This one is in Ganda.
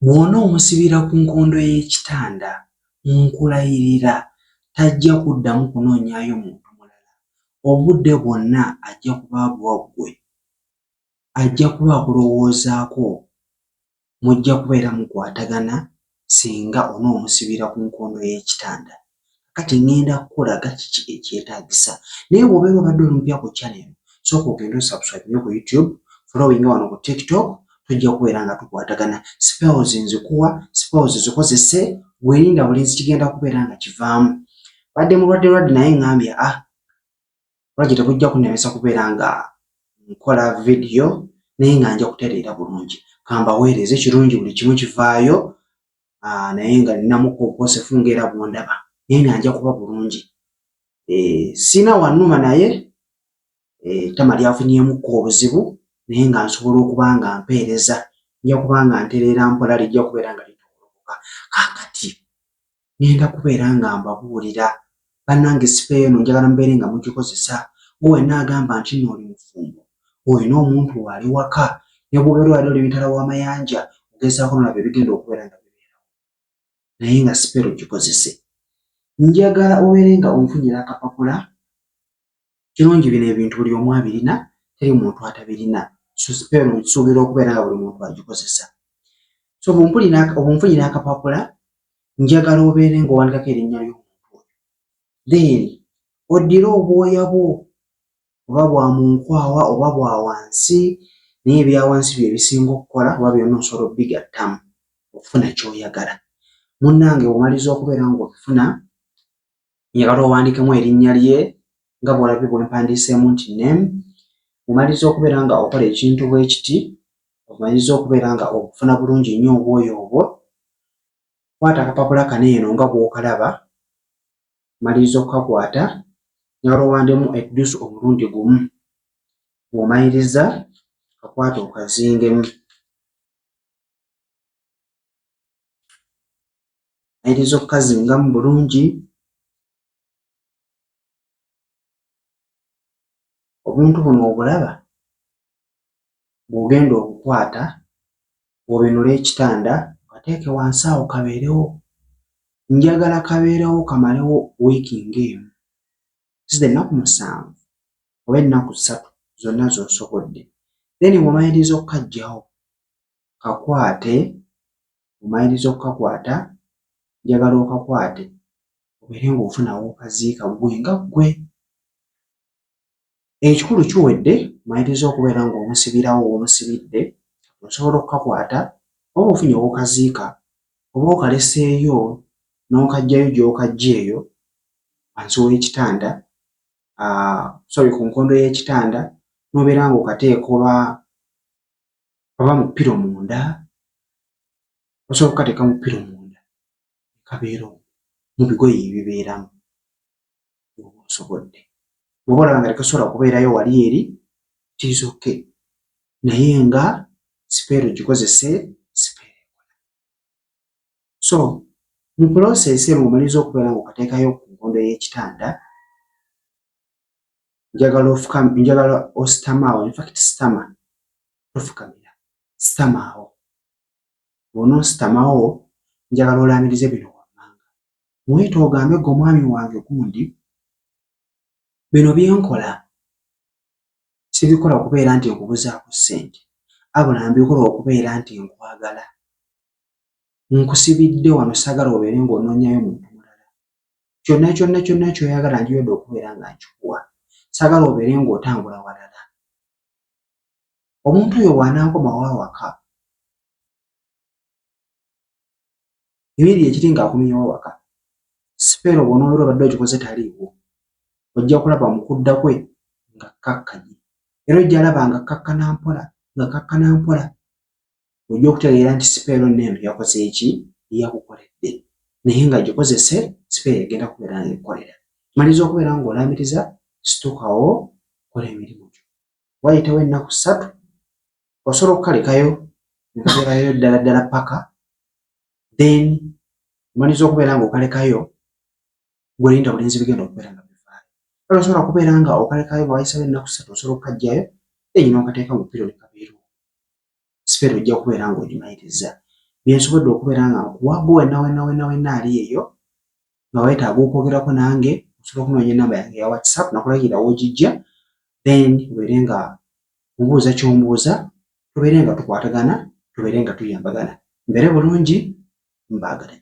Bw'ona omusibira ku nkondo y'ekitanda nkulayirira tajja kuddamu kunoonyaayo muntu mulala. Obudde bwonna ajja kuba bwaggwe, ajja kuba akulowoozaako, mujja kubeera mukwatagana singa onoomusibira ku nkondo y'ekitanda. Kati ŋŋenda kukulaga kiki ekyetaagisa, naye bw'obeera obadde olumupya ku channel sooka ogende osubscribe ku YouTube, following wano ku TikTok, tujja kubeera nga tukwatagana. Spells nzikuwa, spells zikozese, weerinda bulinzi kigenda kubeera nga kivaamu. Badde mulwadde naye ŋŋambye lwaki tebujja kunnemesa kubeera nga nkola video naye nga nja kutereera bulungi. Kambaweereze kirungi buli kimu kivaayo, naye nga ninamuko okosefu ng'era bw'ondaba naye nga nja kuba bulungi. Sina wannuma naye ttama lyafunyeemukko obuzibu naye nga nsobola okuba nga mpeereza, nja kuba nga ntereera mpola lijja kubeera nga litokolokoka. Kaakati ŋŋenda kubeera nga mbabuulira bannange sipeeyo eno njagala mubeere nga mugikozesa. Gwe wenna agamba nti nno oli mufumbo, olina omuntu wali waka ne bw'obeera wali oli mitala w'amayanja ogezaako nolaba ebigenda okubeera nga bibeerawo, naye nga sipeero gikozese. Njagala obeere nga onfunyira akapapula. Kirungi bino ebintu buli omu abirina, teri muntu atabirina. So sipeero nsuubira okubeera nga buli muntu agikozesa. So obunfunyira akapapula njagala obeere ng'owandikako erinnya ly'omuntu oyo, then oddire obwoya bwo oba bwa mu nkwawa oba bwa wansi, naye ebya wansi bye bisinga okukola oba byonna osobola obbigattamu okufuna ky'oyagala. Munnange bw'omaliza okubeera ng'obifuna, njagala owandiikemu erinnya lye nga bw'olabye bwe mpandiiseemu nti name. Bw'omaliza okubeera nga okola ekintu bwe kiti, omaliza okubeera nga obufuna bulungi nnyo obwoya obwo, kwata akapapula kano eno nga bw'okalaba, maliriza okukakwata, njagala owandemu eddusu omulundi gumu. Bw'omaliriza kakwata okazingemu. Maliriza okukazingamu bulungi. Obuntu buno obulaba bw'ogenda okukwata bw'obinula ekitanda kateeke wansi awo kabeerewo. Njagala kabeerewo kamalewo wiiki ng'emu, zizza ennaku 7 oba ennaku 3 zonna z'osobodde. Then bw'omaliriza okukaggyawo kakwate, bw'omaliriza okukakwata njagala okakwate obeere ng'ofunawo okaziika ggwe nga ggwe. Ekikulu kiwedde, omaliriza okubeera ng'omusibirawo w'omusibidde, osobola okukakwata oba ofunye w'okaziika oba okaleseeyo n'okaggyayo gy'okaggya eyo wansi w'ekitanda, ku nkondo y'ekitanda, n'obeera ng'okateeka oba mu ppiro munda, osobola okukateeka mu ppiro munda kabeera mu bigoye ebibeeramu bw'oba osobodde. Bw'oba olaba nga tekasobola kubeerayo wali eri, it is okay, naye nga sipeero gikozese, sipeero ekola. So mu process eno omaliza okubeera ng'okateekayo ku nkondo y'ekitanda, njagala ositamaawo, in fact sitama, tofukamira, sitamaawo. Bw'onoositamawo njagala olaamirize bino wammanga. Mwete ogambe gwe omwami wange gundi, bino bye nkola sibikola kubeera nti nkubuzaako ssente, abula mbikola okubeera nti nkwagala. Nkusibidde wano saagala obeere ng'onoonyayo muntu mulala. Kyonna ky'oyagala njiwedde okubeera nga nkikuwa. Saagala obeere ng'otambula walala. Omuntu oyo bw'anaakomawo awaka, ebiri ekiri ng'akomyewo awaka, sipeero bw'onoobeera obadde ogikoze taliiwo, ojja kulaba mu kudda kwe nga kkakkanye. Era ojja alaba nga kkakkana mpola, ojja okutegeera nti sipeero nneeno yakoze eki? Yakukoledde. Naye nga gikozese, sipeero egenda kubeera nga ekkolera. Maliriza okubeera ng'olaamiriza, situkawo, kola emirimu gyo. Wayitawo ennaku 3, osobola okukalekayo ne kabeerayo ddala paka, then omaliza okubeera ng'okalekayo, gwerinda bulinzi bigenda okubeera nga bivaayo. Kale osobola kubeera nga okalekayo nga wayisawo ennaku 3, osobola okukaggyayo, then n'okateeka mu ppiro ne kabeerawo. Sipeero ojja kubeera ng'ogimaliriza. byensobodde okubeera nga nkuwaago wenna ali eyo nga weetaaga okwogerako nange osobola okunoonya enamba yange ya WhatsApp nakulagira w'ogijja then tubeere nga mubuuza ky'ombuuza tubeere nga tukwatagana tubeere nga tuyambagana mbeere bulungi mbaagala